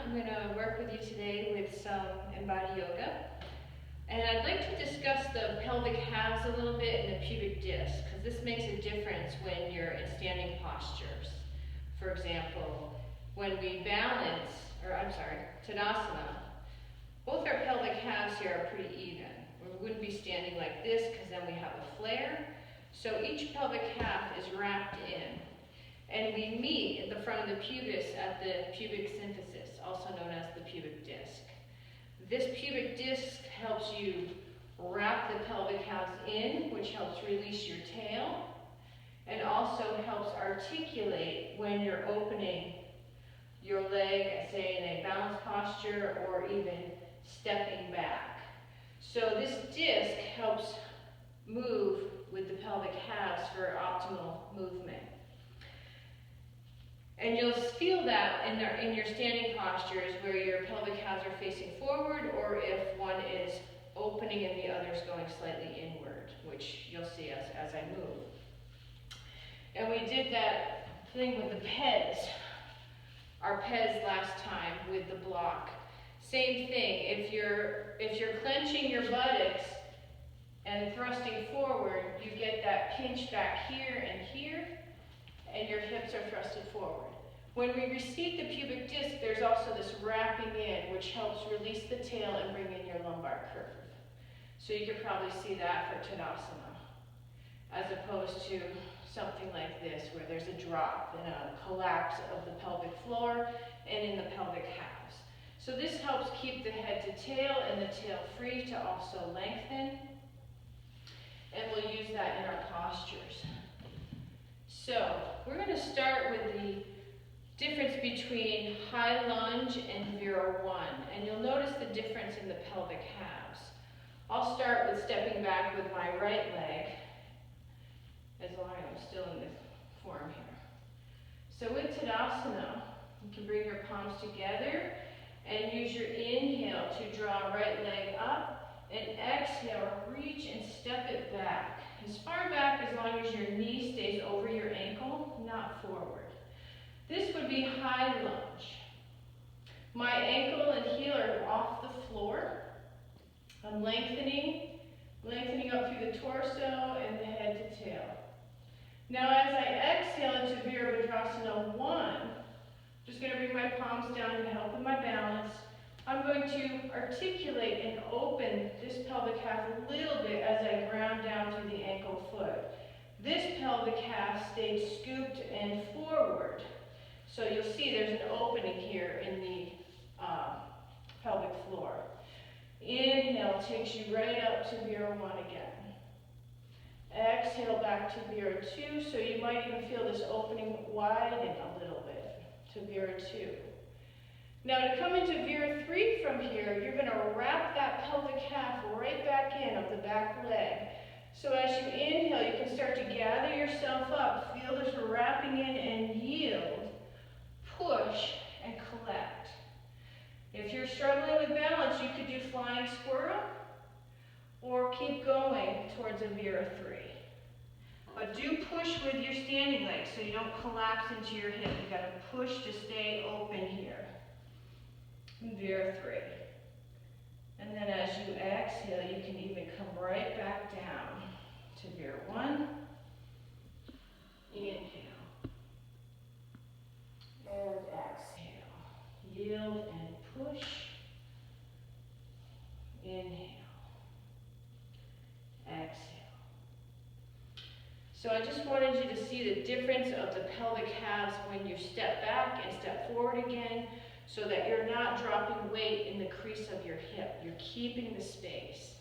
I'm going to work with you today with some Embody yoga. And I'd like to discuss the pelvic halves a little bit and the pubic disc, because this makes a difference when you're in standing postures. For example, when we balance, Tadasana, both our pelvic halves here are pretty even. We wouldn't be standing like this because then we have a flare. So each pelvic half is wrapped in. And we meet at the front of the pubis at the pubic symphysis, also known as the pubic disc. This pubic disc helps you wrap the pelvic halves in, which helps release your tail, and also helps articulate when you're opening your leg, say in a balanced posture or even stepping back. So this disc helps move with the pelvic halves for optimal movement. And you'll feel that in your standing postures where your pelvic halves are facing forward, or if one is opening and the other is going slightly inward, which you'll see as I move. And we did that thing with the peds, our peds last time with the block. Same thing, if you're clenching your buttocks and thrusting forward, you get that pinch back here, and your hips are thrusted forward. When we receive the pubic disc, there's also this wrapping in, which helps release the tail and bring in your lumbar curve. So you could probably see that for Tadasana, as opposed to something like this, where there's a drop and a collapse of the pelvic floor and in the pelvic halves. So this helps keep the head to tail and the tail free to also lengthen. And we'll use that in our postures. So we're going to start with the difference between high lunge and Vira 1. And you'll notice the difference in the pelvic halves. I'll start with stepping back with my right leg, as long as I'm still in this form here. So with Tadasana, you can bring your palms together and use your inhale to draw right leg up, and exhale, reach and step it back. As far back as long as your knee stays over your ankle, not forward. This would be high lunge. My ankle and heel are off the floor. I'm lengthening up through the torso and the head to tail. Now as I exhale into Virabhadrasana 1, I'm just going to bring my palms down to help with my balance. I'm going to articulate and open this pelvic half a little bit as I ground down through the ankle foot. This pelvic half stays scooped and forward. So you'll see there's an opening here in the pelvic floor. Inhale takes you right up to Vira 1 again. Exhale back to Vira 2, so you might even feel this opening widen a little bit to Vira 2. Now to come into Vira 3 from here, you're going to wrap that pelvic half right back in of the back leg. So as you inhale, you can start to gather yourself up, feel this wrapping in and yield, push and collect. If you're struggling with balance, you could do flying squirrel or keep going towards a Vira 3. But do push with your standing leg so you don't collapse into your hip. You've got to push to stay open here. Vira 3. And then as you exhale, you can even come right back down to Vira 1. Inhale. And exhale. Yield and push. Inhale. Exhale. So I just wanted you to see the difference of the pelvic halves when you step back and step forward again, so that you're not dropping weight in the crease of your hip. You're keeping the space.